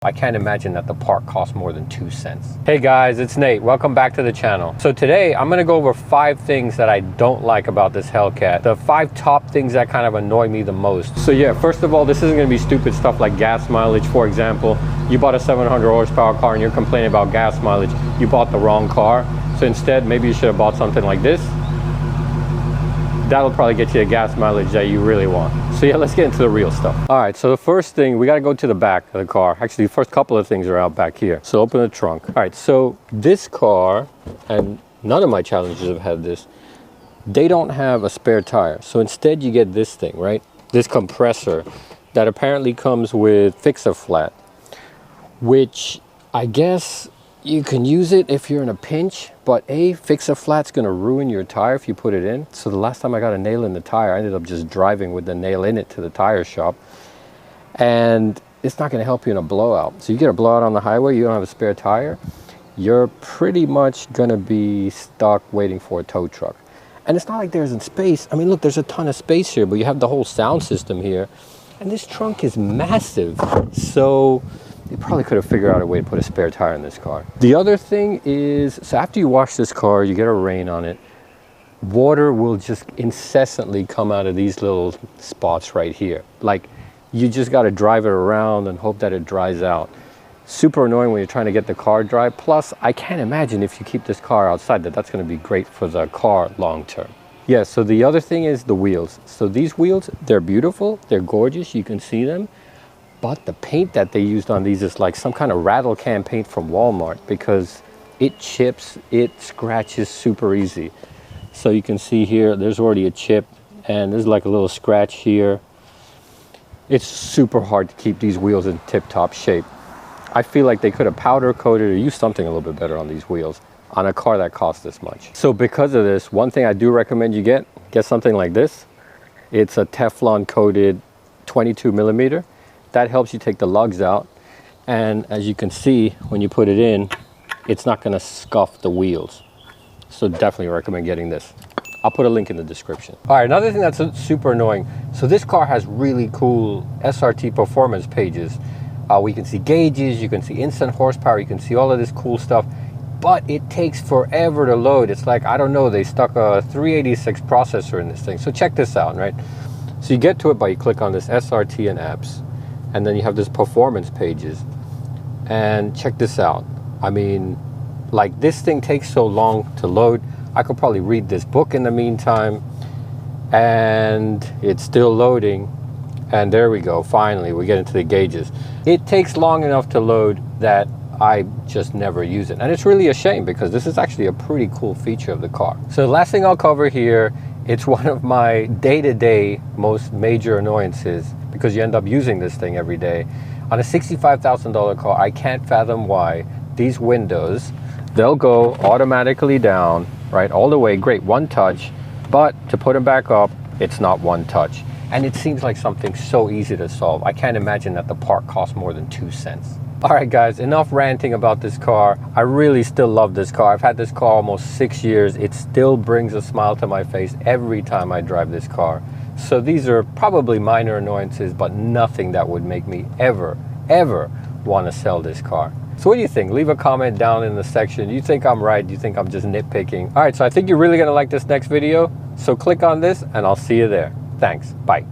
I can't imagine that the part costs more than 2 cents. Hey guys, it's Nate. Welcome back to the channel. So today I'm gonna go over 5 things that I don't like about this Hellcat. The 5 top things that kind of annoy me the most. So yeah, first of all, this isn't gonna be stupid stuff like gas mileage. For example, you bought a 700 horsepower car and you're complaining about gas mileage. You bought the wrong car. So instead, maybe you should have bought something like this. That'll probably get you a gas mileage that you really want. So yeah, let's get into the real stuff. All right, so the first thing, we gotta go to the back of the car. Actually, the first couple of things are out back here. So open the trunk. All right, so this car, and none of my Challengers have had this, they don't have a spare tire. So instead you get this thing, right? This compressor that apparently comes with Fix-A-Flat, which I guess you can use it if you're in a pinch, but Fix-A-Flat's gonna ruin your tire if you put it in. So the last time I got a nail in the tire, I ended up just driving with the nail in it to the tire shop. And it's not gonna help you in a blowout. So you get a blowout on the highway, you don't have a spare tire, you're pretty much gonna be stuck waiting for a tow truck. And it's not like there isn't space. I mean, look, there's a ton of space here, but you have the whole sound system here. And this trunk is massive. So you probably could have figured out a way to put a spare tire in this car. The other thing is, so after you wash this car, you get a rain on it, water will just incessantly come out of these little spots right here. Like, you just got to drive it around and hope that it dries out. Super annoying when you're trying to get the car dry. Plus, I can't imagine if you keep this car outside that that's going to be great for the car long term. Yeah, so the other thing is the wheels. So these wheels, they're beautiful, they're gorgeous, you can see them. But the paint that they used on these is like some kind of rattle can paint from Walmart, because it chips, it scratches super easy. So you can see here, there's already a chip and there's like a little scratch here. It's super hard to keep these wheels in tip-top shape. I feel like they could have powder coated or used something a little bit better on these wheels on a car that costs this much. So because of this, one thing I do recommend you get something like this. It's a Teflon coated 22 millimeter. That helps you take the lugs out, and as you can see, when you put it in, it's not going to scuff the wheels. So definitely recommend getting this. I'll put a link in the description. All right, another thing that's super annoying. So this car has really cool SRT performance pages. We can see gauges, you can see instant horsepower, you can see all of this cool stuff, but it takes forever to load. It's like, I don't know, they stuck a 386 processor in this thing. So check this out, right? So you get to it by you click on this SRT and apps. And then you have this performance pages, and check this out. I mean, like, this thing takes so long to load. I could probably read this book in the meantime, and it's still loading. And there we go, finally we get into the gauges. It takes long enough to load that I just never use it, and it's really a shame because this is actually a pretty cool feature of the car. So the last thing I'll cover here, it's one of my day-to-day most major annoyances, because you end up using this thing every day. On a $65,000 car, I can't fathom why these windows, they'll go automatically down, right, all the way, great, one touch, but to put them back up, it's not one touch. And it seems like something so easy to solve. I can't imagine that the part costs more than 2 cents. All right guys, enough ranting about this car. I really still love this car. I've had this car almost 6 years. It still brings a smile to my face every time I drive this car. So these are probably minor annoyances, but nothing that would make me ever want to sell this car. So what do you think? Leave a comment down in the section. Do you think I'm right? Do you think I'm just nitpicking? All right, so I think you're really gonna like this next video. So click on this and I'll see you there. Thanks, bye.